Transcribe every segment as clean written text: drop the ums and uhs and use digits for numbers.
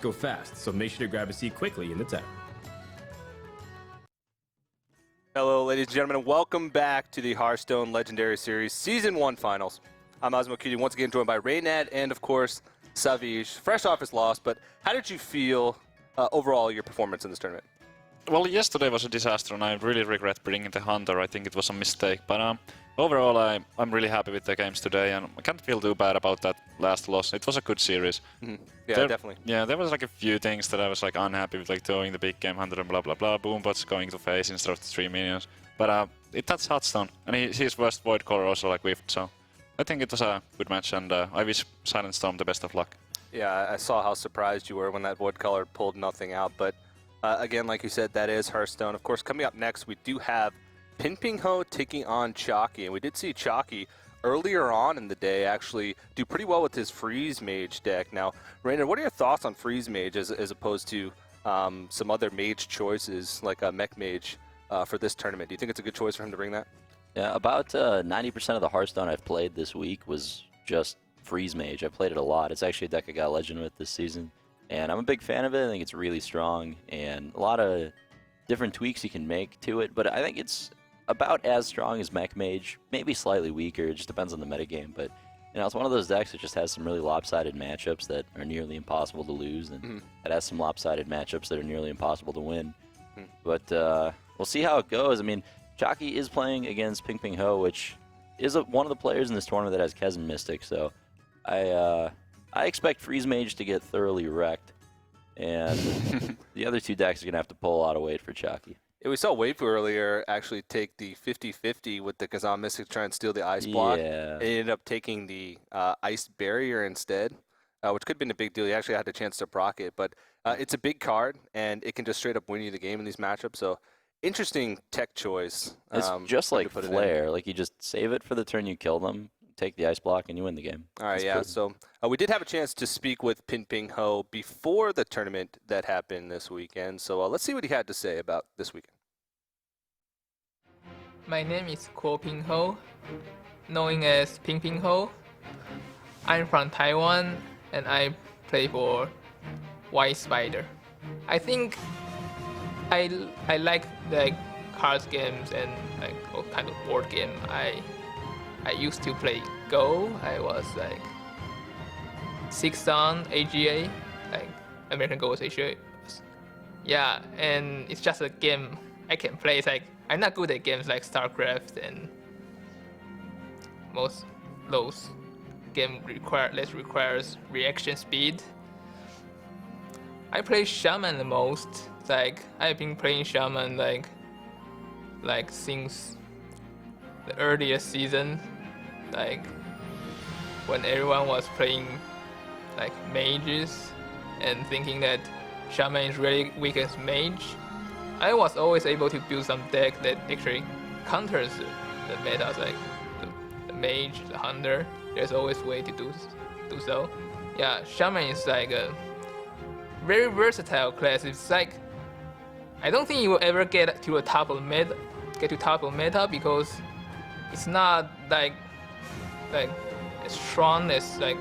go fast, so make sure to grab a seat quickly in the tent. Hello, ladies and gentlemen, and welcome back to the Hearthstone Legendary Series Season 1 Finals. I'm Osmo once again joined by Raynad and, of course, Savish, fresh off his loss, but how did you feel overall your performance in this tournament? Well, yesterday was a disaster, and I really regret bringing the Hunter. I think it was a mistake, but overall I'm really happy with the games today, and I can't feel too bad about that last loss. It was a good series. Mm-hmm. Yeah, definitely. Yeah, there was like a few things that I was like unhappy with, like throwing the big game Hunter and blah blah blah, Boombot's going to face instead of the 3 minions. But that's Hearthstone, and his worst Void Color also like whiffed, so I think it was a good match, and I wish Silent Storm the best of luck. Yeah, I saw how surprised you were when that Void Color pulled nothing out, but again, like you said, that is Hearthstone. Of course, coming up next, we do have PinpingHo taking on Chakki, and we did see Chakki earlier on in the day actually do pretty well with his Freeze Mage deck. Now, Raynor, what are your thoughts on Freeze Mage as opposed to some other mage choices like a Mech Mage for this tournament? Do you think it's a good choice for him to bring that? Yeah, about 90% of the Hearthstone I've played this week was just Freeze Mage. I played it a lot. It's actually a deck I got Legend with this season, and I'm a big fan of it. I think it's really strong, and a lot of different tweaks you can make to it, but I think it's about as strong as Mech Mage, maybe slightly weaker. It just depends on the metagame, but you know, it's one of those decks that just has some really lopsided matchups that are nearly impossible to lose, and it has some lopsided matchups that are nearly impossible to win. But we'll see how it goes. I mean, Chakki is playing against PinpingHo, which is one of the players in this tournament that has Kez and Mystic, so I expect Freeze Mage to get thoroughly wrecked, and the other two decks are going to have to pull a lot of weight for Chakki. Yeah, we saw Waifu earlier actually take the 50-50 with the Kazan Mystic try and steal the Ice Block. Yeah. It ended up taking the Ice Barrier instead, which could have been a big deal. He actually had a chance to proc it, but it's a big card, and it can just straight up win you the game in these matchups. So, interesting tech choice. It's just like Flare. Like, you just save it for the turn you kill them, take the Ice Block, and you win the game. All right, yeah. So we did have a chance to speak with PinpingHo before the tournament that happened this weekend. So let's see what he had to say about this weekend. My name is PinpingHo, known as PinpingHo. I'm from Taiwan, and I play for White Spider. I think I like like cards games and like all kind of board game. I used to play Go. I was like 6th on AGA, like American Go was AGA. Yeah, and it's just a game I can play. It's like I'm not good at games like StarCraft, and most those games requires reaction speed. I play Shaman the most. Like I've been playing Shaman like since the earliest season, like when everyone was playing like mages and thinking that Shaman is really weak as mage. I was always able to build some deck that actually counters the metas, like the mage, the hunter. There's always a way to do so. Yeah, Shaman is like a very versatile class. It's like I don't think you will ever get to the top of meta because it's not like as strong as like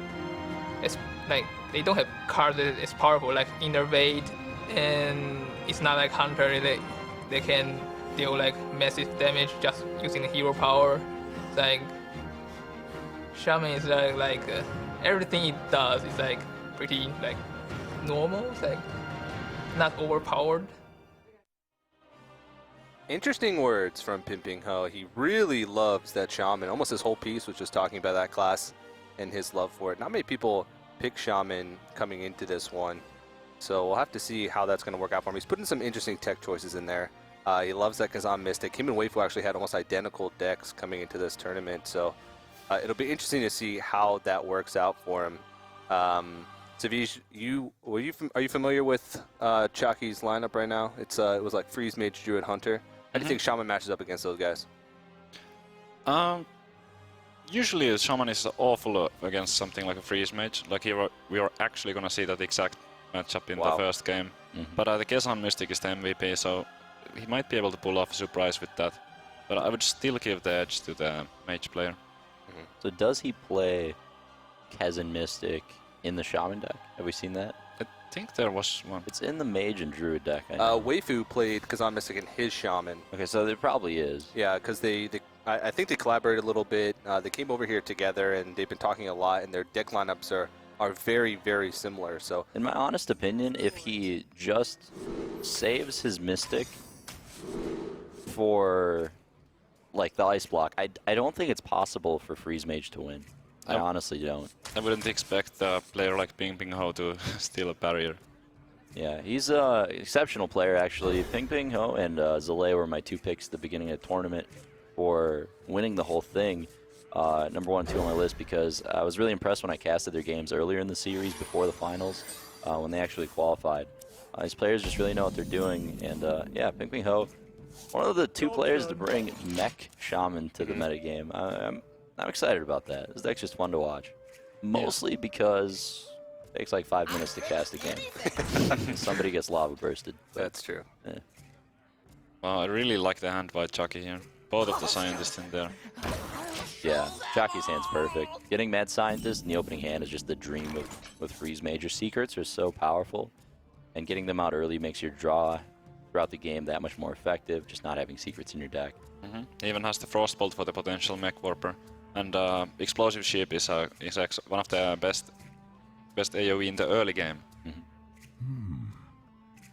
they don't have cards that is powerful like Innervate, and it's not like Hunter. They can deal like massive damage just using hero power. It's like Shaman is like everything it does is like pretty like normal. It's like not overpowered. Interesting words from PinpingHo. He really loves that Shaman. Almost his whole piece was just talking about that class and his love for it. Not many people pick Shaman coming into this one, so we'll have to see how that's going to work out for him. He's putting some interesting tech choices in there. He loves that Kazan Mystic. Him and Waifu actually had almost identical decks coming into this tournament, so it'll be interesting to see how that works out for him. Savish, are you familiar with Chakki's lineup right now? It was like Freeze Mage, Druid, Hunter. How do you think Shaman matches up against those guys? Usually a Shaman is awful against something like a Freeze Mage. Like we are actually gonna see that exact matchup in the first game. But the Kazan Mystic is the MVP, so he might be able to pull off a surprise with that. But I would still give the edge to the Mage player. So does he play Kez and Mystic in the Shaman deck? Have we seen that? I think there was one. It's in the Mage and Druid deck. I know. Weifu played Kazan Mystic in his Shaman. Okay, so there probably is. Yeah, because I think they collaborated a little bit. They came over here together, and they've been talking a lot, and their deck lineups are very, very similar. So, In my honest opinion, if he just saves his Mystic for like the Ice Block, I don't think it's possible for Freeze Mage to win. I Nope. honestly don't. I wouldn't expect a player like PinpingHo to steal a barrier. Yeah, he's an exceptional player, actually. PinpingHo and Zale were my 2 picks at the beginning of the tournament for winning the whole thing. Number 1 and 2 on my list because I was really impressed when I casted their games earlier in the series before the finals when they actually qualified. These players just really know what they're doing, and yeah, PinpingHo, one of the 2 players to bring Mech Shaman to the metagame. I'm excited about that. This deck's just fun to watch. Mostly because it takes like 5 minutes to cast a game. Somebody gets lava bursted. that's true. Yeah. Well, I really like the hand by Chakki here. Both of the scientists in there. Yeah, Chakki's hand's perfect. Getting Mad Scientist in the opening hand is just the dream with Freeze Mage. Your secrets are so powerful, and getting them out early makes your draw throughout the game that much more effective, just not having secrets in your deck. He even has the Frostbolt for the potential Mech Warper. And Explosive Ship is one of the best AoE in the early game.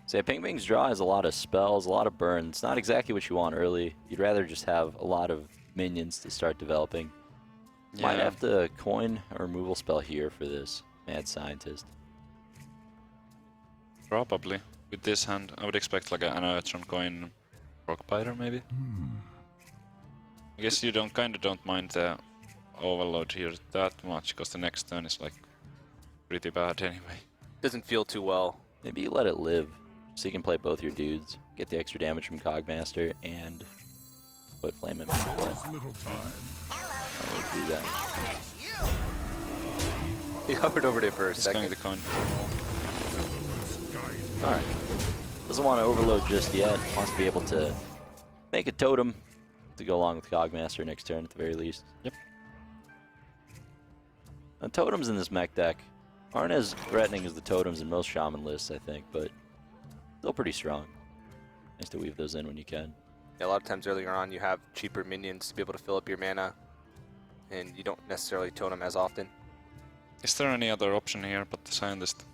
So yeah, Ping-Ping's draw has a lot of spells, a lot of burn. It's not exactly what you want early. You'd rather just have a lot of minions to start developing. Might have to coin a removal spell here for this Mad Scientist. Probably. With this hand, I would expect like an Earthstone coin Rockbiter maybe. I guess you kind of don't mind the overload here that much, because the next turn is like pretty bad anyway. Doesn't feel too well. Maybe you let it live, so you can play both your dudes, get the extra damage from Cogmaster, and put Flame in play. I would do that. He hovered over there for a He's second. going to coin. Alright. Doesn't want to overload just yet. Wants to be able to make a totem to go along with Cogmaster next turn at the very least. Yep. Now, totems in this mech deck aren't as threatening as the totems in most Shaman lists, I think, but still pretty strong. Nice to weave those in when you can. Yeah, a lot of times earlier on, you have cheaper minions to be able to fill up your mana, and you don't necessarily totem as often. Is there any other option here but the Scientist?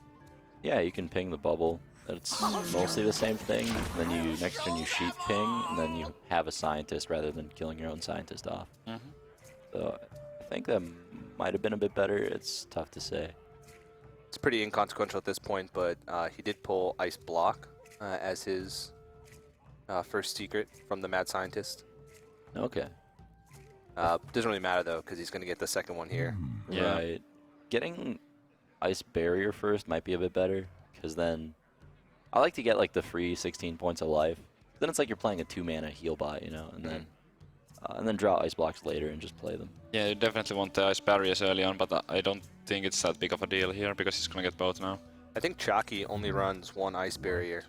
Yeah, you can ping the bubble. That's mostly the same thing. Then you next turn you sheet ping, and then you have a scientist rather than killing your own scientist off. So I think that might have been a bit better. It's tough to say. It's pretty inconsequential at this point, but he did pull Ice Block as his first secret from the Mad Scientist. Okay. Doesn't really matter though, because he's going to get the second one here. Yeah. Right. Getting Ice Barrier first might be a bit better, because then I like to get like the free 16 points of life. Then it's like you're playing a 2-mana heal bot, you know, and then draw Ice Blocks later and just play them. Yeah, you definitely want the Ice Barriers early on, but I don't think it's that big of a deal here, because he's gonna get both now. I think Chakki only runs 1 Ice Barrier.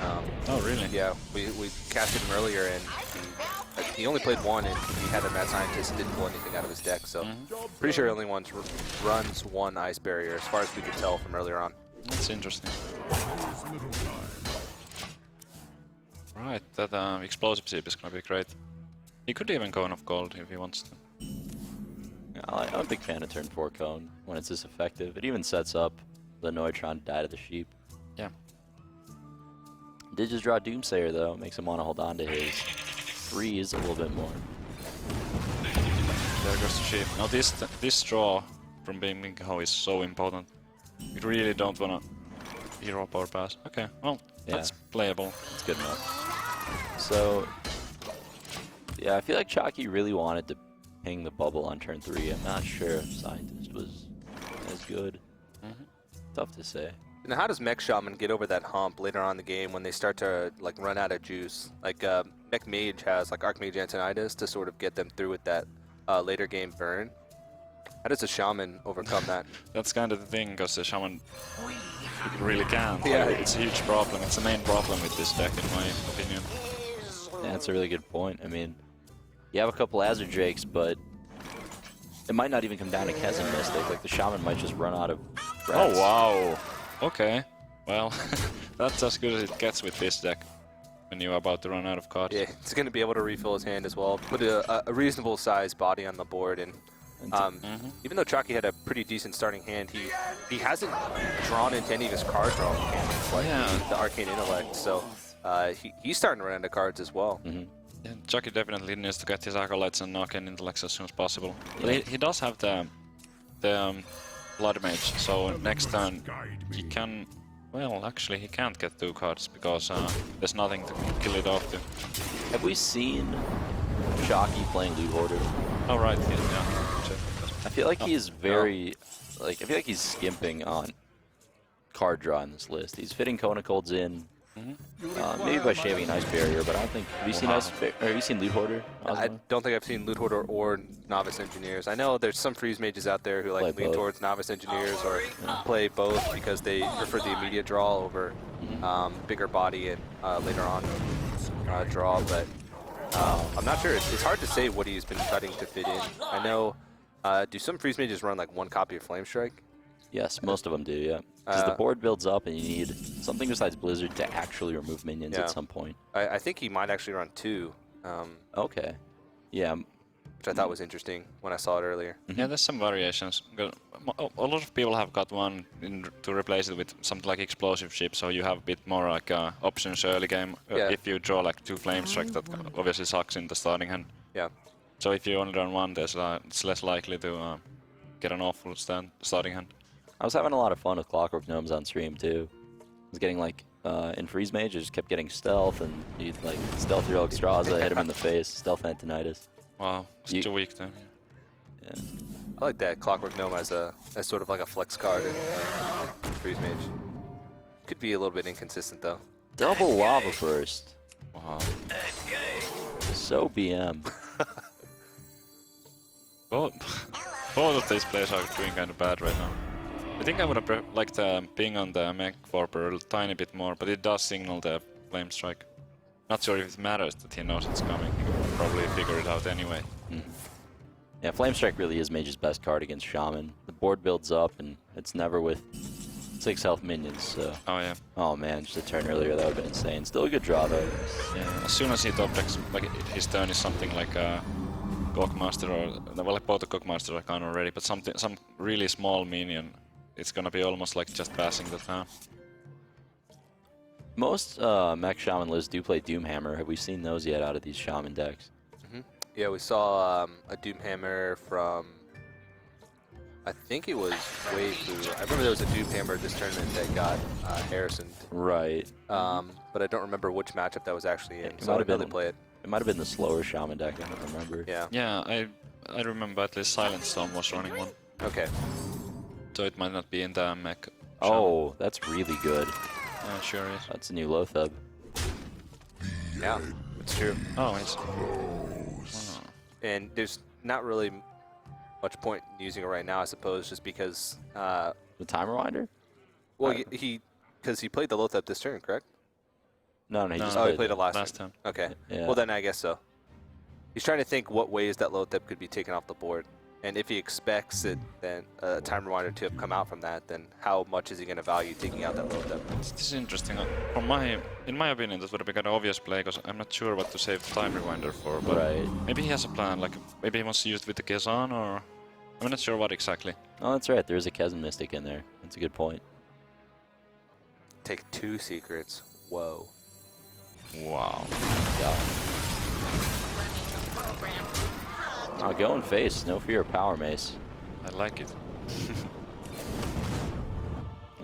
Oh, really? Yeah, we casted him earlier, and he only played 1, and he had a Mad Scientist, didn't pull anything out of his deck, so pretty sure he only runs 1 Ice Barrier, as far as we could tell from earlier on. That's interesting. Right, that Explosive Ship is gonna be great. He could even go off gold if he wants to. Yeah, I'm a big fan of turn 4 Cone when it's this effective. It even sets up the Neutron to die to the sheep. Yeah. Did just draw Doomsayer though, makes him want to hold on to his freeze a little bit more. There goes the sheep. Now this draw from PinpingHo is so important. You really don't wanna hero power pass. Okay, well, Yeah. that's playable. It's good enough. So, yeah, I feel like Chakki really wanted to ping the bubble on turn 3. I'm not sure if Scientist was as good. Tough to say. Now, how does Mech Shaman get over that hump later on in the game when they start to like run out of juice? Like Mech Mage has like Archmage Antonidas to sort of get them through with that later game burn. How does a Shaman overcome that? That's kind of the thing, because the Shaman really can't. Yeah. Like, it's a huge problem. It's the main problem with this deck, in my opinion. Yeah, that's a really good point. I mean, you have a couple Azure Drakes, but it might not even come down to Kessin Mystic. Like, the Shaman might just run out of threats. Oh, wow. Okay, well, that's as good as it gets with this deck when you're about to run out of cards. Yeah, he's going to be able to refill his hand as well. Put a reasonable sized body on the board, and even though Chakki had a pretty decent starting hand, he hasn't drawn into any of his card drawing mechanics like the Arcane Intellect, so he's starting to run into cards as well. Yeah, Chakki definitely needs to get his Acolytes and Arcane Intellects as soon as possible. But he does have the Blood Mage, so next turn he can... Well, actually he can't get 2 cards because there's nothing to kill it off to. Have we seen Chakki playing Loot Hoarder? Oh right, yeah. I feel like he's very... I feel like he's skimping on card draw in this list. He's fitting Kona Colds in, maybe by shaving an Ice Barrier, but I don't think... Have you seen Loot Hoarder? I don't think I've seen Loot Hoarder or Novice Engineers. I know there's some freeze mages out there who like lean towards Novice Engineers or play both because they prefer the immediate draw over bigger body and later on draw, but I'm not sure. It's hard to say what he's been cutting to fit in. I know, do some freeze mages run like 1 copy of Flame Strike? Yes, most of them do, yeah. Because the board builds up and you need something besides Blizzard to actually remove minions at some point. I think he might actually run 2. Okay. Yeah. Which I thought was interesting when I saw it earlier. Yeah, there's some variations. A lot of people have got one to replace it with something like Explosive Ship, so you have a bit more like options early game. If you draw like 2 Flame Strike, that obviously sucks in the starting hand. Yeah. So if you only run 1, it's less likely to get an awful starting hand. I was having a lot of fun with Clockwork Gnomes on stream too. I was getting like, in Freeze Mage, I just kept getting stealth, and you'd like stealth your Extraza, hit him in the face, stealth Antonitis. Wow, it's too weak then. Yeah. I like that Clockwork Gnome as sort of like a flex card in Freeze Mage. Could be a little bit inconsistent though. Double Lava Burst. Wow. So BM. Both of these players are doing kind of bad right now. I think I would have liked the ping on the Mech Warper a tiny bit more, but it does signal the Flame Strike. Not sure if it matters that he knows it's coming. He will probably figure it out anyway. Yeah, Flame Strike really is Mage's best card against Shaman. The board builds up, and it's never with 6 health minions, so... Oh yeah. Oh man, just a turn earlier, that would have been insane. Still a good draw though. Yeah, as soon as he top decks, like his turn is something like a Gogmaster or... Well, like both the Gogmaster are gone already, but some really small minion. It's gonna be almost like just passing the turn. Most mech Shaman lists do play Doomhammer. Have we seen those yet out of these Shaman decks? Yeah, we saw a Doomhammer from... I think it was Waifu. I remember there was a Doomhammer this tournament that got Harrisoned. Right. But I don't remember which matchup that was actually in, It so I might have didn't really been- play it. It might have been the slower Shaman deck, I don't remember. Yeah. Yeah, I remember at least Silent Storm was running one. Okay. So it might not be in the mech. Oh, that's really good. Yeah, sure is. That's a new Lotheb. Yeah, it's true. Oh, it's... And there's not really much point in using it right now, I suppose, just because... The Time Rewinder? well, because he played the Lothep this turn, correct? No, he just Oh, he played played it last last turn. time. Okay. Yeah. Well, then I guess so. He's trying to think what ways that Lothep could be taken off the board. And if he expects it, then a Time Rewinder to have come out from that, then how much is he going to value taking out that Lothep? This is interesting. In my opinion, this would be an obvious play, because I'm not sure what to save Time Rewinder for. But Right. maybe he has a plan, like maybe he wants to use it with the Kazan, or... I'm not sure what exactly. Oh, that's right. There is a Chasm Mystic in there. That's a good point. Take 2 secrets. Whoa. Wow. Yeah. I'll go and face. No fear of Power Mace. I like it.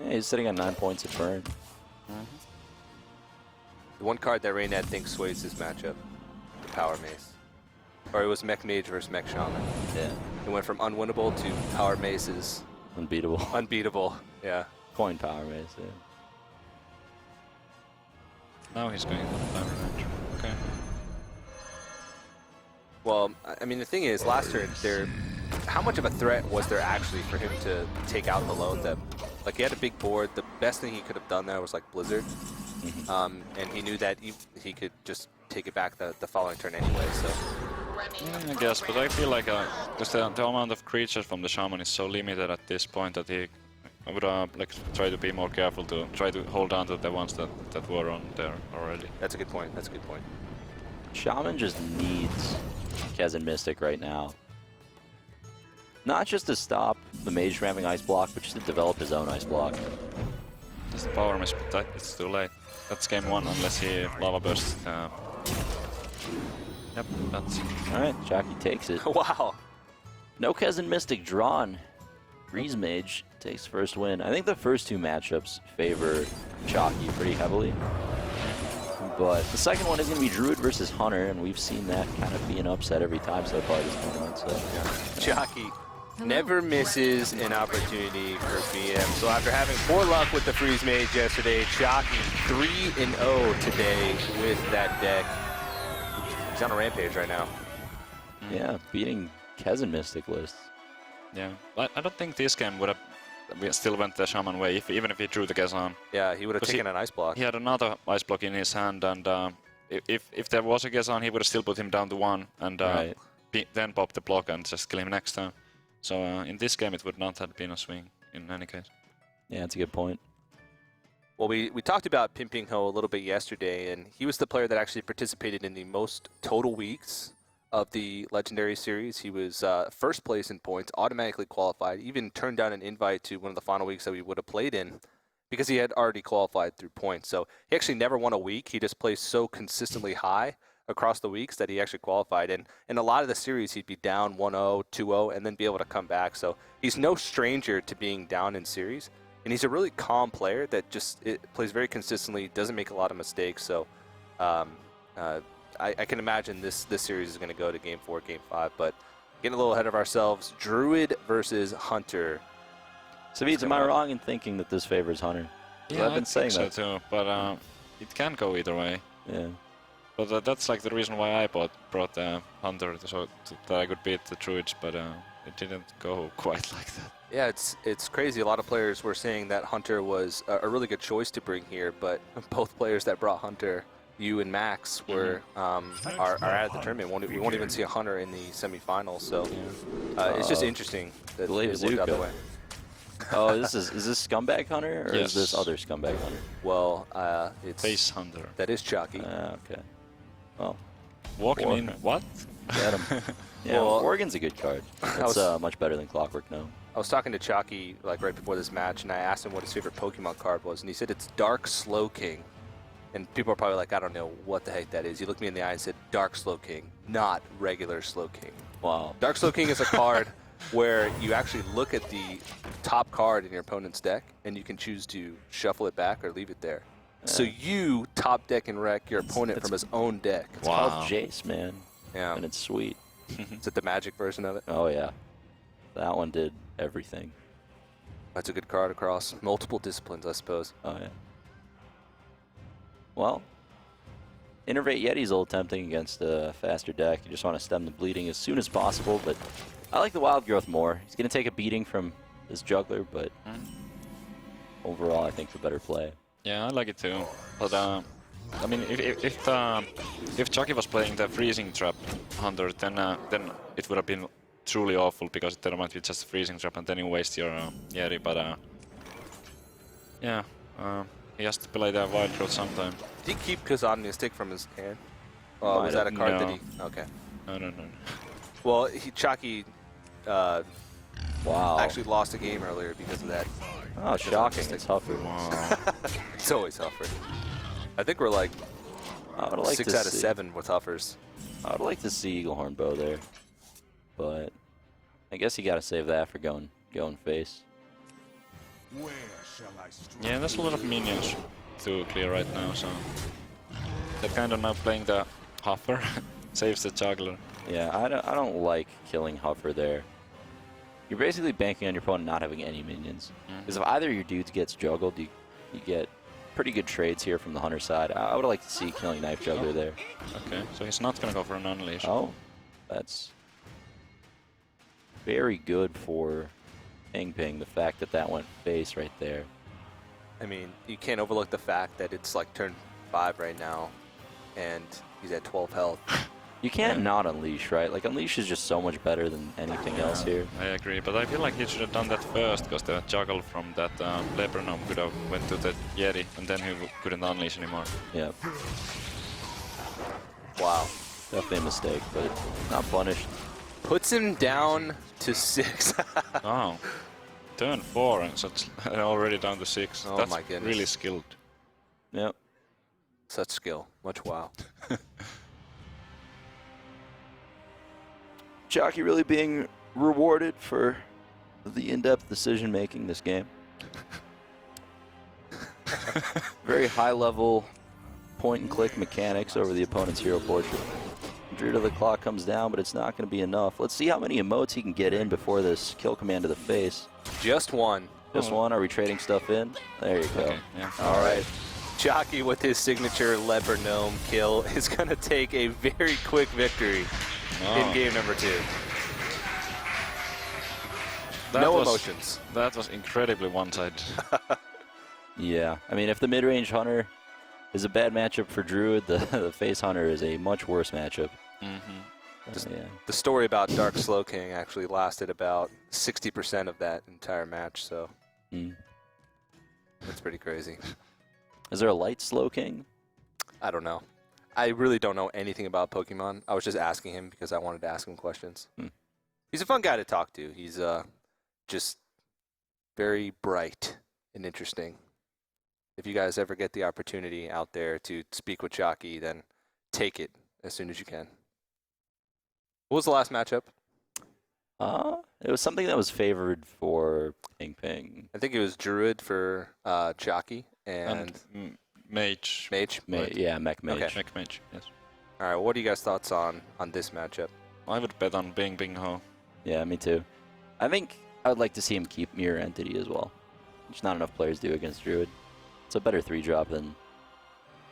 Yeah, he's sitting on 9 points of burn. The one card that Raynad thinks sways this matchup, the Power Mace. Or it was Mech Mage versus Mech Shaman. Yeah. It went from unwinnable to Power Maces. Unbeatable. Unbeatable. Yeah. Point Power Mace, yeah. Now he's going for the Time Rewinder. Okay. Well, I mean, the thing is, last turn, how much of a threat was there actually for him to take out the Lothep? Like, he had a big board. The best thing he could have done there was, like, Blizzard. And he knew that he could just take it back the following turn anyway, so... Yeah, I guess, but I feel like because the amount of creatures from the Shaman is so limited at this point that he I would like try to be more careful to try to hold on to the ones that were on there already. That's a good point. That's a good point. Shaman just needs Kez and Mystic right now. Not just to stop the mage ramming ice block, but just to develop his own ice block. Just the power miss, but it's too late. That's game 1 unless he lava bursts. Yep, that's... Alright, Chakki takes it. Wow. No Kez and Mystic drawn. Freeze Mage takes first win. I think the first 2 matchups favor Chakki pretty heavily. But the second one is going to be Druid versus Hunter, and we've seen that kind of be an upset every time so far this tournament. So. Chakki never misses an opportunity for BM. So after having poor luck with the Freeze Mage yesterday, Chakki 3-0 today with that deck. He's on a rampage right now. Yeah, beating Kez and Mystic lists. Yeah, I don't think this game would have... We still went the Shaman way, even if he drew the Gezan. Yeah, he would have taken an ice block. He had another ice block in his hand, and if there was a Gezan, he would have still put him down to 1, and then pop the block and just kill him next time. So in this game, it would not have been a swing in any case. Yeah, that's a good point. Well, we talked about PinpingHo a little bit yesterday, and he was the player that actually participated in the most total weeks of the Legendary Series. He was first place in points, automatically qualified, even turned down an invite to one of the final weeks that we would have played in because he had already qualified through points. So he actually never won a week. He just placed so consistently high across the weeks that he actually qualified. And in a lot of the series, he'd be down 1-0, 2-0, and then be able to come back. So he's no stranger to being down in series. And he's a really calm player that just plays very consistently, doesn't make a lot of mistakes. So I can imagine this series is going to go to Game 4, Game 5, but getting a little ahead of ourselves. Druid versus Hunter. Sabitz, am I wrong in thinking that this favors Hunter? Yeah, I've been saying so that too, but it can go either way. Yeah. But that's like the reason why I brought the Hunter, so that I could beat the Druids, but it didn't go quite like that. Yeah, it's crazy. A lot of players were saying that Hunter was a really good choice to bring here, but both players that brought Hunter, you and Max, were are out of the tournament. We won't even see a Hunter in the semifinals. So it's just interesting that it worked out that way. Oh, is this Scumbag Hunter, or Yes. is this other Scumbag Hunter? Well, it's Face Hunter. that is Chakki. Okay. Well, Walking in, Warhammer. what? get him. Yeah, Well, Oregon's a good card. It's much better than Clockwork Gnome. I was talking to Chakki like right before this match, and I asked him what his favorite Pokemon card was, and he said it's Dark Slowking. And people are probably like, I don't know what the heck that is. He looked me in the eye and said, Dark Slowking, not regular Slowking. Wow. Dark Slowking is a card where you actually look at the top card in your opponent's deck, and you can choose to shuffle it back or leave it there. So you top deck and wreck your opponent from his own deck. It's called Jace, man. Yeah. And it's sweet. Is it the Magic version of it? Oh, yeah. That one did everything. That's a good card across multiple disciplines, I suppose. Oh, yeah. Well, Innervate Yeti's a little tempting against a faster deck. You just want to stem the bleeding as soon as possible, but I like the Wild Growth more. He's going to take a beating from this juggler, but overall, I think the better play. Yeah, I like it too. But I mean, if Chakki was playing the freezing trap Hunter, then it would have been truly awful because there might be just a freezing trap and then you waste your Yeti. But yeah, he has to play the Wild Growth sometime. Did he keep Kazan Mystic from his hand? Was that a card that he... Okay. No. Well, Chakki Wow. actually lost a game earlier because of that. Oh, shocking. It's Huffer. It's always Huffer. I think we're like I would like 6 to out of see, 7 with Huffers. I would like to see Eaglehorn Bow there, but I guess you got to save that for going face. Yeah, there's a lot of minions to clear right now, so they're kind of now playing the Huffer, saves the juggler. Yeah, I don't like killing Huffer there. You're basically banking on your opponent not having any minions. Because if either of your dudes gets juggled, you get pretty good trades here from the Hunter side. I would like to see killing Knife Juggler there. Okay, so he's not gonna go for an Unleash. Oh, that's very good for Ping, the fact that that went face right there. I mean, you can't overlook the fact that it's like turn 5 right now, and he's at 12 health. You can't not unleash, right? Like, unleash is just so much better than anything else here. I agree, but I feel like he should have done that first, because the juggle from that leper gnome could have went to the Yeti, and then he couldn't unleash anymore. Yeah, Wow. definitely a mistake, but not punished. Puts him down to 6. Oh, turn 4 and such already down to 6. Oh That's my goodness. really skilled. Yep. Such skill. Much wow. Chakki really being rewarded for the in-depth decision making this game. Very high-level point-and-click mechanics over the opponent's hero portrait. Druid of the Clock comes down, but it's not going to be enough. Let's see how many emotes he can get in before this kill command to the face. Just one. Just one. Are we trading stuff in? There you go. Okay, yeah. All right. Chakki with his signature leper gnome kill is going to take a very quick victory in game number 2. No emotions. That was incredibly one-sided. Yeah. I mean, if the mid-range hunter is a bad matchup for Druid, the face hunter is a much worse matchup. Yeah. The story about Dark Slow King actually lasted about 60% of that entire match, so that's pretty crazy. Is there a light Slow King? I don't know. I really don't know anything about Pokemon. I was just asking him because I wanted to ask him questions. He's a fun guy to talk to. He's just very bright and interesting. If you guys ever get the opportunity out there to speak with Chakki, then take it as soon as you can. What was the last matchup? It was something that was favored for Ping. I think it was Druid for Chakki and Mage. Mage. Yeah, Mech Mage. Okay. Mech Mage, yes. All right, what are you guys' thoughts on this matchup? I would bet on PinpingHo. Yeah, me too. I think I would like to see him keep Mirror Entity as well, which not enough players do against Druid. It's a better 3-drop than...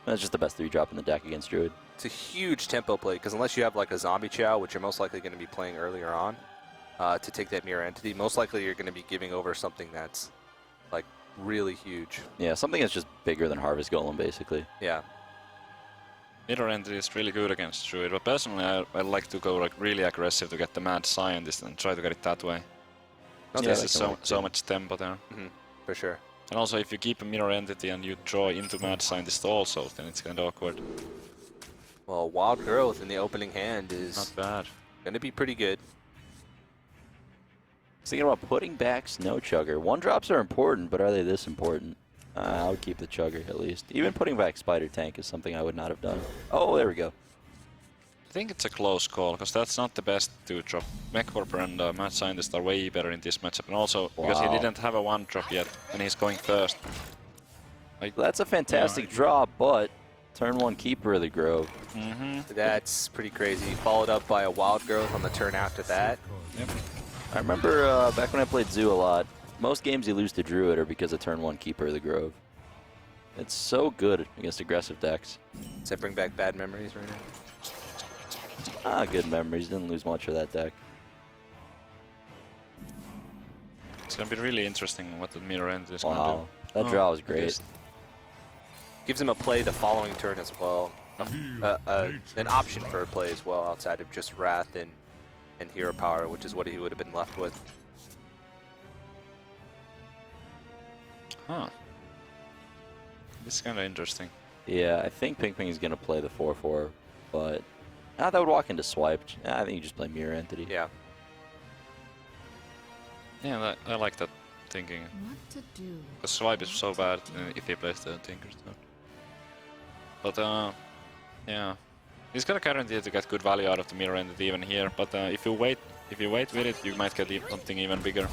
That's just the best 3-drop in the deck against Druid. It's a huge tempo play, because unless you have like a Zombie Chow, which you're most likely going to be playing earlier on, to take that Mirror Entity, most likely you're going to be giving over something that's like really huge. Yeah, something that's just bigger than Harvest Golem, basically. Yeah. Mirror Entry is really good against Druid, but personally I like to go like really aggressive to get the Mad Scientist and try to get it that way. Okay. This is so much tempo there. For sure. And also if you keep a Mirror Entity and you draw into Mad Scientist also, then it's kind of awkward. Well, Wild Growth in the opening hand is Not bad. going to be pretty good. Thinking about putting back Snow Chugger. 1-drops are important, but are they this important? I would keep the Chugger at least. Even putting back Spider Tank is something I would not have done. Oh, there we go. I think it's a close call, because that's not the best 2-drop. Mechwarper and Mad Scientist are way better in this matchup, and also because he didn't have a 1-drop yet, and he's going first. That's a fantastic draw, but turn 1 Keeper of the Grove. That's pretty crazy. Followed up by a Wild Growth on the turn after that. Yep. I remember back when I played Zoo a lot, most games you lose to Druid are because of turn 1 Keeper of the Grove. It's so good against aggressive decks. Does that bring back bad memories right now? Good memories. Didn't lose much of that deck. It's gonna be really interesting what the Mirror Entry is gonna do. Wow, that draw was I great. guess. Gives him a play the following turn as well. An option for a play as well outside of just Wrath and Hero Power, which is what he would have been left with. Huh. This is kind of interesting. Yeah, I think Ping is going to play the 4/4, but that would walk into Swipe. I think you just play Mirror Entity. Yeah. Yeah, I like that thinking. What to do? The swipe is so bad if he plays the Tinkerstone. But yeah, he's gonna guarantee to get good value out of the Mirror Entity even here. But if you wait with it, you might get something even bigger.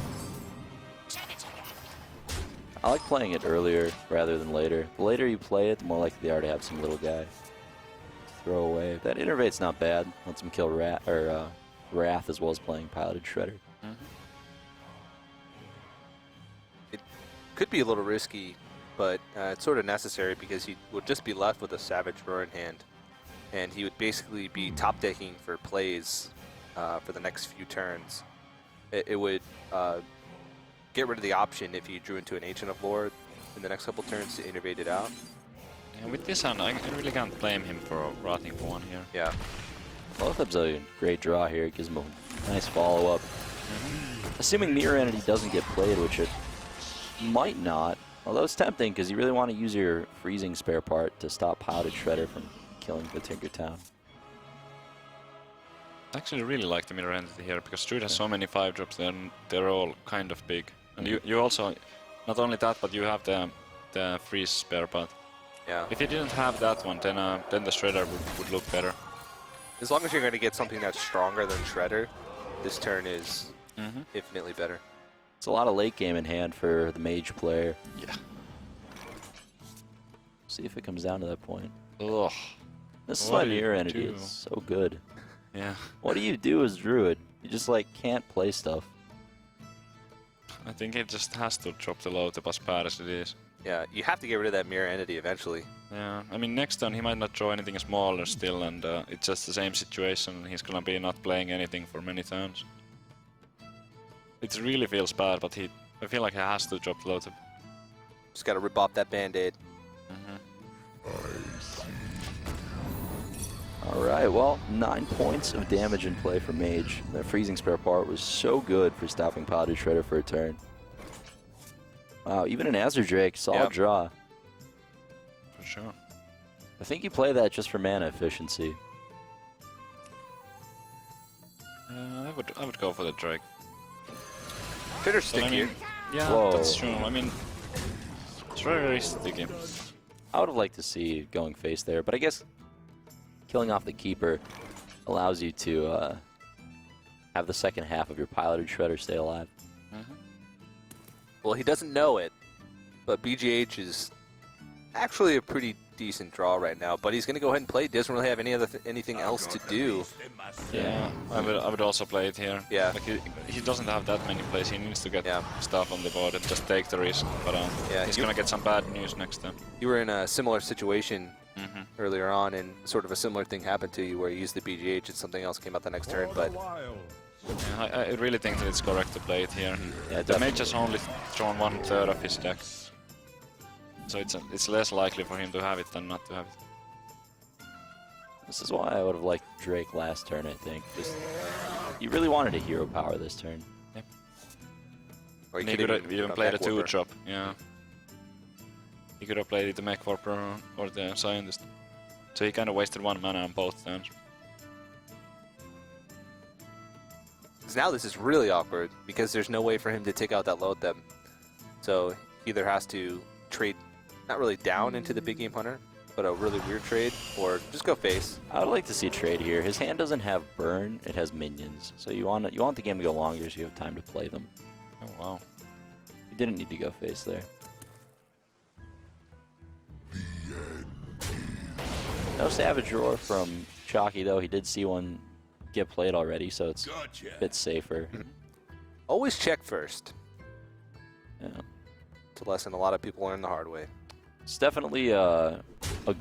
I like playing it earlier rather than later. The later you play it, the more likely they are to have some little guy to throw away. That Innervate's not bad. Lets him kill Wrath as well as playing Piloted Shredder. It could be a little risky, but it's sort of necessary because he would just be left with a Savage Roar in hand. And he would basically be top decking for plays for the next few turns. It would get rid of the option if he drew into an Ancient of Lord in the next couple turns to innervate it out. Yeah, with this hand, I really can't blame him for rotting for one here. Yeah. Lothab's a great draw here. It gives him a nice follow-up. Assuming Mirror Entity doesn't get played, which it might not. Although it's tempting, because you really want to use your freezing spare part to stop Piloted Shredder from killing the Tinkertown. I actually really like the Mirror Entity here, because Druid has so many 5-drops there, and they're all kind of big. And you also, not only that, but you have the freeze spare part. Yeah. If you didn't have that one, then the Shredder would look better. As long as you're going to get something that's stronger than Shredder, this turn is infinitely better. It's a lot of late game in hand for the Mage player. Yeah. See if it comes down to that point. Ugh. This is why Mirror Entity is so good. Yeah. What do you do as Druid? You just like can't play stuff. I think it just has to drop the Loatheb as bad as it is. Yeah, you have to get rid of that Mirror Entity eventually. Yeah, I mean, next turn he might not draw anything smaller still, and it's just the same situation. He's gonna be not playing anything for many turns. It really feels bad, but I feel like he has to drop the Loatheb. Just gotta rip off that Band-Aid. Alright, well, 9 points of damage in play for Mage. That freezing spare part was so good for stopping Piloted Shredder for a turn. Wow, even an Azure Drake, solid draw. For sure. I think you play that just for mana efficiency. I would go for the Drake. Shredder's sticky. I mean, yeah, Whoa. that's true. I mean, it's very sticky. I would have liked to see going face there, but I guess killing off the Keeper allows you to have the second half of your Piloted Shredder stay alive. Well, he doesn't know it, but BGH is actually a pretty decent draw right now. But he's going to go ahead and play. He doesn't really have anything else to do. Yeah, I would also play it here. Yeah. Like he doesn't have that many plays. He needs to get stuff on the board and just take the risk. But he's going to get some bad news next time. You were in a similar situation earlier on, and sort of a similar thing happened to you where you used the BGH and something else came out the next turn. But yeah, I really think that it's correct to play it here. Yeah, the Mage has only thrown 1/3 of his deck. So it's less likely for him to have it than not to have it. This is why I would have liked Drake last turn, I think. Just, you really wanted a hero power this turn. Yep. Or he could have even played a 2-drop. Yeah. He could have played it the Mech Warper or the Scientist. So he kind of wasted 1 mana on both turns. now this is really awkward because there's no way for him to take out that Loatheb. So he either has to trade not really down into the big game hunter, but a really weird trade, or just go face. I would like to see a trade here. His hand doesn't have burn; it has minions. So you want the game to go longer, so you have time to play them. Oh wow! You didn't need to go face there. No Savage Roar from Chakki though. He did see one get played already, so it's a bit safer. Always check first. Yeah. It's a lesson a lot of people learn the hard way. It's definitely a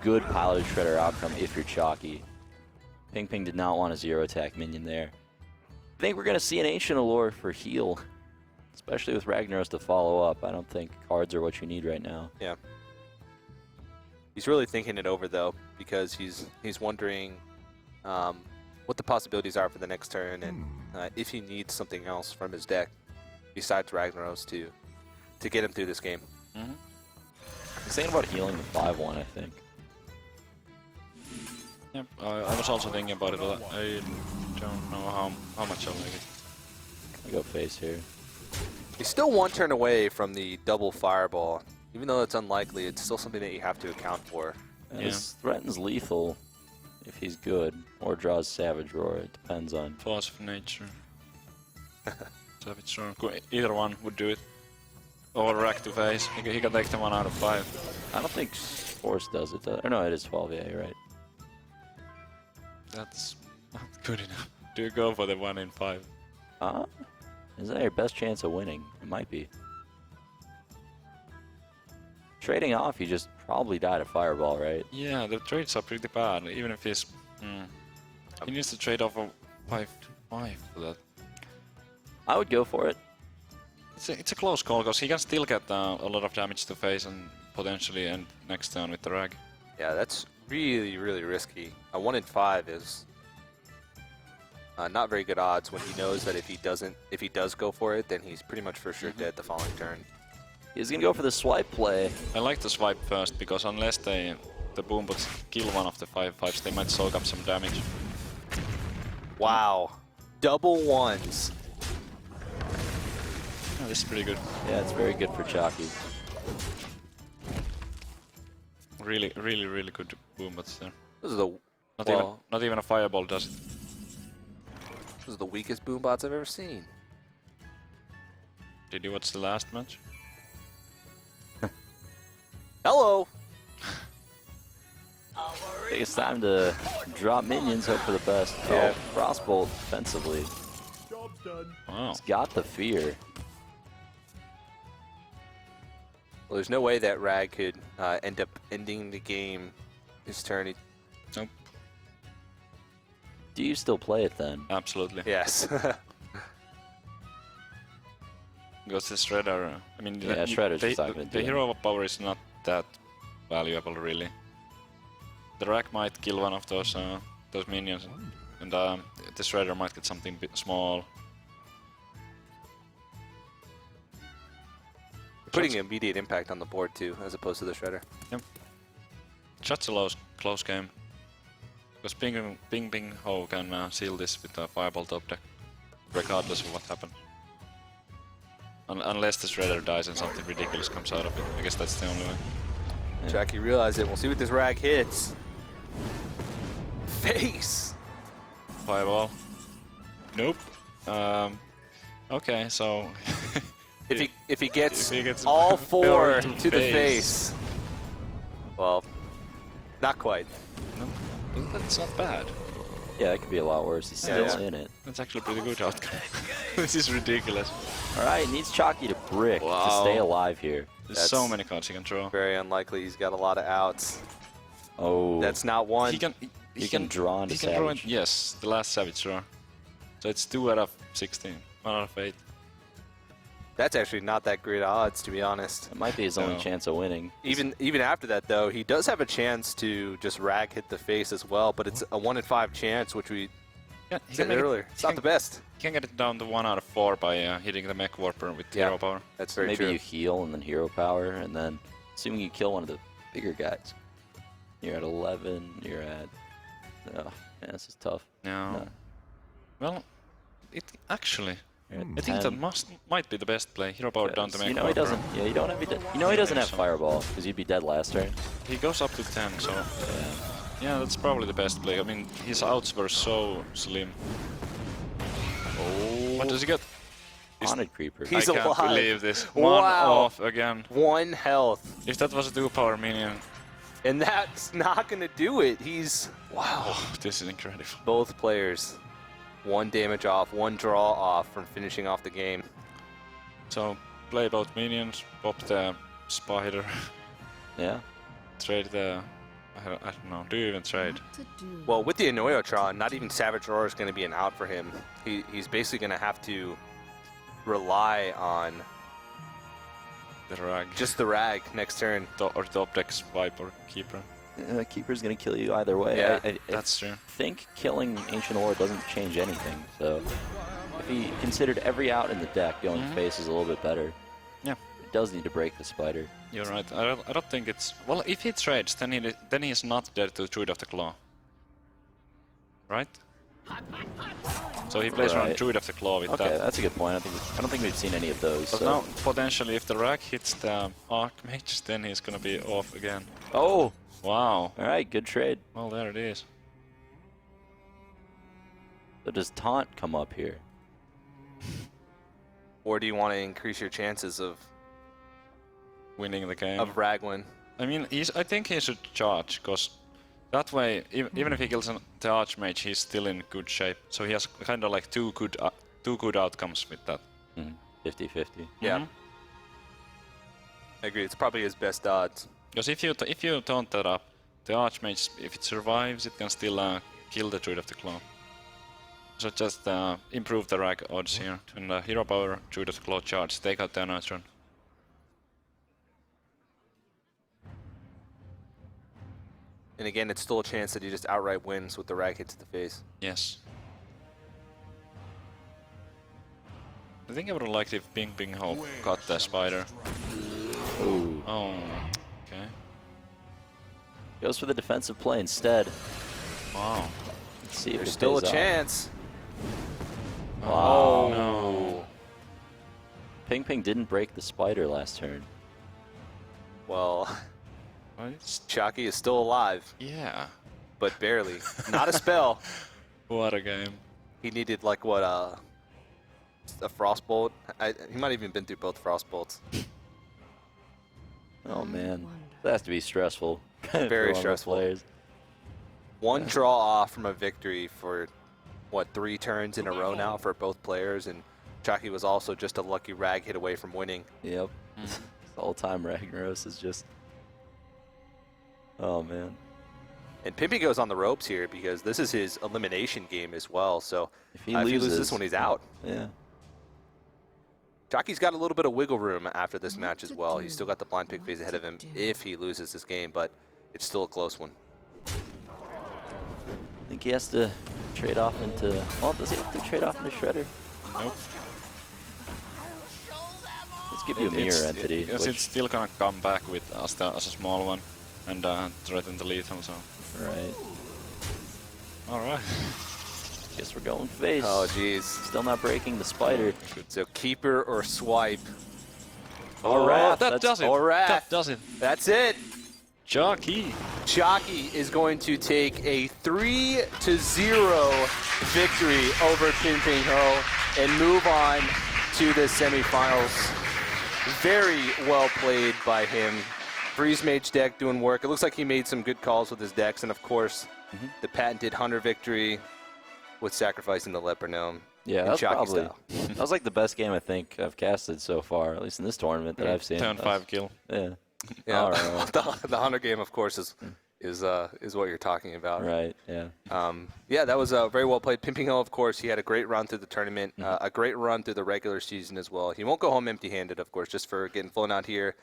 good Piloted Shredder outcome if you're Chakki. PinpingHo did not want a zero attack minion there. I think we're going to see an Ancient Allure for heal, especially with Ragnaros to follow up. I don't think cards are what you need right now. Yeah. He's really thinking it over though, because he's wondering what the possibilities are for the next turn, and if he needs something else from his deck besides Ragnaros to get him through this game. Mm-hmm. He's thinking about healing the 5/1, I think. Yep, I was also thinking about it a lot. I don't know how much I like it. I go face here. He's still one turn away from the double fireball. Even though it's unlikely, it's still something that you have to account for. Yeah. This threatens lethal if he's good, or draws Savage Roar. It depends on. Force of Nature. Savage Roar. Either one would do it. Or Rack to face. He can take the 1 out of 5. I don't think Force does it. Or no, it is 12. Yeah, you're right. That's not good enough. Do you go for the 1 in 5? Is that your best chance of winning? It might be. Trading off, you just probably died a Fireball, right? Yeah, the trades are pretty bad. Even if he's... He needs to trade off a 5/5 for that. I would go for it. It's a close call, because he can still get a lot of damage to face and potentially end next turn with the Rag. Yeah, that's really, really risky. A 1 in 5 is not very good odds when he knows that if he does go for it, then he's pretty much for sure dead the following turn. He's going to go for the swipe play. I like the swipe first because unless the boombots kill one of the 5/5s, they might soak up some damage. Wow. Double ones. Oh, this is pretty good. Yeah, it's very good for Chakki. Really, really, really good boombots there. This is the Not even a fireball does it. This is the weakest boombots I've ever seen. Did you watch the last match? Hello. I think it's time to drop minions, hope for the best. Yeah. Oh, Frostbolt defensively. Wow. He's got the fear. Well, there's no way that Rag could end up ending the game his turn. Nope. Do you still play it then? Absolutely. Yes. Because the Shredder, I mean, Yeah, Shredder's just not gonna the do hero power is not that valuable, really. The rack might kill one of those minions, and the Shredder might get something bit small. Putting immediate impact on the board too, as opposed to the Shredder. Yep. Such a close game. Because PinpingHo can seal this with a fireball top deck, regardless of what happens. Unless the Shredder dies and something ridiculous comes out of it. I guess that's the only way. Yeah. Chakki realized it. We'll see what this Rag hits. Face! Fireball. Nope. Okay, so If he gets, If he gets all four arrow to the face. Well, not quite. no, that's not bad. Yeah, it could be a lot worse. He's still Yeah. in it. That's actually a pretty good outcome. This is ridiculous. Alright, needs Chakki to brick to Wow. stay alive here. There's so many cards he can draw. Very unlikely. He's got a lot of outs. Oh, That's not one. He can draw into Savage. Yes, the last Savage draw. So it's 2 out of 16. 1 out of 8. That's actually not that great odds, to be honest. It might be his only No. chance of winning. Even after that, though, he does have a chance to just Rag hit the face as well, but it's a 1 in 5 chance, which we said earlier. It's not the best. You can get it down to 1 out of 4 by hitting the Mech Warper with hero power. That's very Maybe true. you heal and then hero power, and then assuming you kill one of the bigger guys. You're at 11, you're at... Oh, yeah, this is tough. No. No. Well, it actually... You're at I think that 10. might be the best play. Hero power down to Mech You know he Warper. doesn't. Yeah, you don't have. You know he doesn't have So. fireball because you'd be dead last turn. He goes up to 10, so... Yeah. Yeah, that's probably the best play. I mean, his outs were so slim. Oh. What does he get? Haunted creeper. He's I can't alive. believe this. Wow. 1 off again. 1 health. If that was a 2-power minion, And that's not going to do it. He's... Wow. oh, this is incredible. Both players. 1 damage off, 1 draw off from finishing off the game. So, play both minions, pop the spider, Yeah. trade the... I don't know, do you even trade? Well, with the Annoyotron, not even Savage Roar is going to be an out for him. He's basically going to have to rely on The rag? just the Rag next turn. Or top deck swipe or keeper. Keeper's gonna kill you either way. Yeah, I That's true. think killing Ancient War doesn't change anything. So if he considered every out in the deck, going face is a little bit better. Yeah. It does need to break the spider. You're right. I don't think it's... Well, if he trades, then he is not there to Druid of the Claw. Right? So he plays around Right. Druid of the Claw with Okay, that. that's a good point. I don't think we've seen any of those. But So. now, potentially, if the rack hits the Archmage, then he's gonna be off again. Oh, Wow. all right, good trade. Well, there it is. So does Taunt come up here? Or do you want to increase your chances of Winning the game. Ragwin? I mean, I think he should charge, because that way, even if he kills the Archmage, he's still in good shape. So he has kind of like two good outcomes with that. 50-50. Yeah. Mhm. I agree. It's probably his best odds. Because if you taunt that up, the Archmage, if it survives, it can still kill the Druid of the Claw. So just improve the rag odds here. And hero power, Druid of the Claw charge, take out the Annoyotron. And again, it's still a chance that he just outright wins with the Rag hit to the face. Yes. I think I would have liked if PinpingHo got the spider. Ooh. Oh, okay. Goes for the defensive play instead. Wow. Let's see if There's it still a pays off. chance. Wow. No. Ping didn't break the spider last turn. Well, What? Chakki is still alive, Yeah. but barely. Not a spell. What a game. He needed like what a frostbolt. He might have even been through both frostbolts. Oh man, that has to be stressful. Very for all the stressful. Players. One draw off from a victory for what 3 turns in a row now for both players, and Chakki was also just a lucky rag hit away from winning. Yep. The all-time Ragnaros is just. Oh man. And Pimpy goes on the ropes here because this is his elimination game as well. So If he if he loses loses this one, he's out. Yeah. Chakki's got a little bit of wiggle room after this match as well. He's still got the blind pick phase ahead of him if he loses this game, but it's still a close one. I think he has to trade off into. Well, does he have to trade off into Shredder? Nope. Let's give you a mirror entity. Because which- it's still gonna come back with as a small one and threaten the lethal, so. Right. Alright. Guess we're going face. Oh, geez. Still not breaking the spider. So keeper or swipe. Or Wrath. that That's- does it. or Wrath. That does it. That's it. Chakki. Chakki is going to take a 3-0 victory over PinpingHo and move on to the semifinals. Very well played by him. Freeze Mage deck doing work. It looks like he made some good calls with his decks, and of course, the patented Hunter victory with sacrificing the Leper Gnome. Yeah, in that's Chakki probably. style. That was like the best game I think I've casted so far, at least in this tournament that I've seen. Turn That's- 5 kill. Yeah. Yeah, All right. the Hunter game, of course, is what you're talking about. Right. Yeah. Yeah, that was very well played. PinpingHo, of course, he had a great run through the tournament, a great run through the regular season as well. He won't go home empty-handed, of course, just for getting flown out here.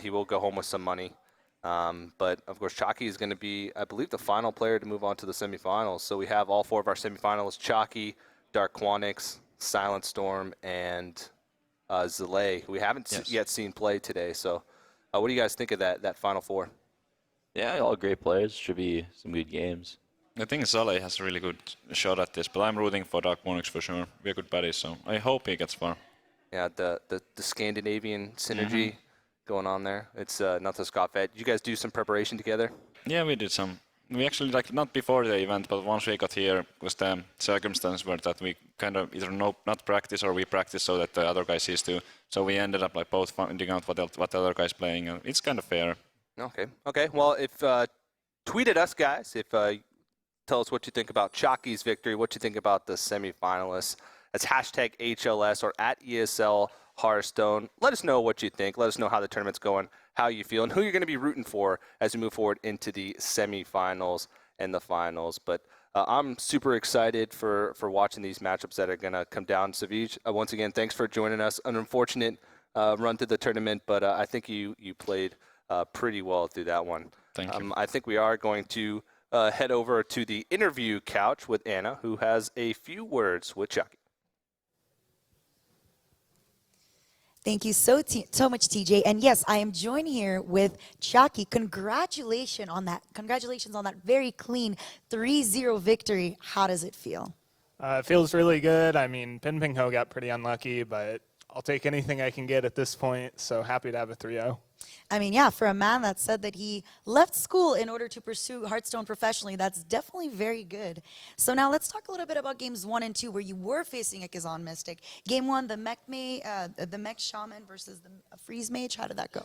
He will go home with some money. But, of course, Chakki is going to be, I believe, the final player to move on to the semifinals. So we have all 4 of our semifinalists, Chakki, Dark Quanix, Silent Storm, and Zalay, who we haven't yet seen play today. So what do you guys think of that final 4? Yeah, all great players. Should be some good games. I think Zalay has a really good shot at this, but I'm rooting for Dark Monarchs for sure. We're good buddies, so I hope he gets far. Yeah, the Scandinavian synergy going on there. It's not the Scott Vet. Did you guys do some preparation together? Yeah, we did some. We actually, like, not before the event, but once we got here, was the circumstance were that we kind of either not practice or we practice so that the other guy sees too. So we ended up like both finding out what the other guy's playing, and it's kind of fair. Okay. Well, if tweet at us, guys. If tell us what you think about Chakki's victory, what you think about the semifinalists. That's hashtag HLS or at ESL Hearthstone. Let us know what you think. Let us know how the tournament's going, how you feel, and who you're going to be rooting for as we move forward into the semifinals and the finals. But I'm super excited for watching these matchups that are going to come down. Savij, once again, thanks for joining us. An unfortunate run through the tournament, but I think you played pretty well through that one. Thank you. I think we are going to head over to the interview couch with Anna, who has a few words with Chakki. Thank you so much, TJ. And yes, I am joined here with Chakki. Congratulations on that. Congratulations on that very clean 3-0 victory. How does it feel? It feels really good. I mean, PinpingHo got pretty unlucky, but I'll take anything I can get at this point. So happy to have a 3-0. I mean, yeah, for a man that said that he left school in order to pursue Hearthstone professionally, that's definitely very good. So now let's talk a little bit about games 1 and 2, where you were facing a Kazan Mystic. Game 1, the Mech Shaman versus the Freeze Mage. How did that go?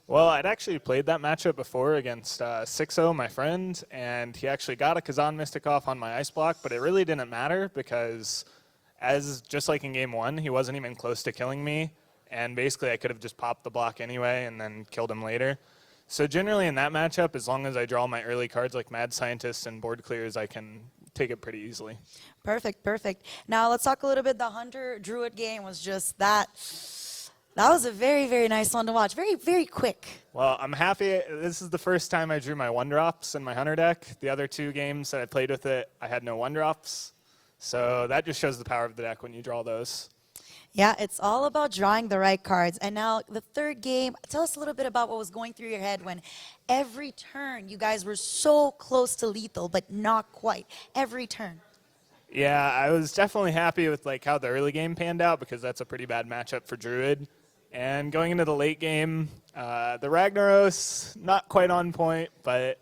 Well, I'd actually played that matchup before against 6-0, my friend, and he actually got a Kazan Mystic off on my ice block, but it really didn't matter because, just like in game 1, he wasn't even close to killing me. And basically, I could have just popped the block anyway and then killed him later. So generally in that matchup, as long as I draw my early cards like Mad Scientist and board clears, I can take it pretty easily. Perfect, perfect. Now let's talk a little bit. The Hunter Druid game was just that. That was a very, very nice one to watch. Very, very quick. Well, I'm happy. This is the first time I drew my 1-drops in my Hunter deck. The other 2 games that I played with it, I had no 1-drops. So that just shows the power of the deck when you draw those. Yeah, it's all about drawing the right cards. And now the third game, tell us a little bit about what was going through your head when every turn you guys were so close to lethal, but not quite. Every turn. Yeah, I was definitely happy with like how the early game panned out because that's a pretty bad matchup for Druid. And going into the late game, the Ragnaros, not quite on point, but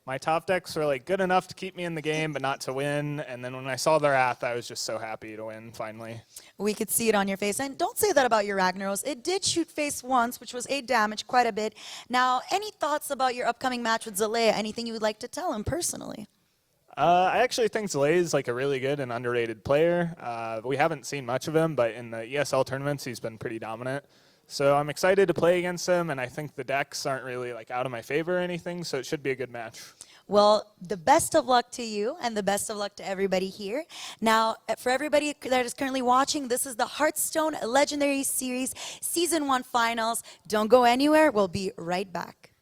my top decks were like good enough to keep me in the game, but not to win. And then when I saw the Wrath, I was just so happy to win finally. We could see it on your face. And don't say that about your Ragnaros. It did shoot face once, which was 8 damage, quite a bit. Now, any thoughts about your upcoming match with Zalea? Anything you would like to tell him personally? I actually think Zalea is like a really good and underrated player. We haven't seen much of him, but in the ESL tournaments, he's been pretty dominant. So I'm excited to play against him, and I think the decks aren't really like out of my favor or anything, so it should be a good match. Well, the best of luck to you and the best of luck to everybody here. Now, for everybody that is currently watching, this is the Hearthstone Legendary Series Season 1 Finals. Don't go anywhere. We'll be right back.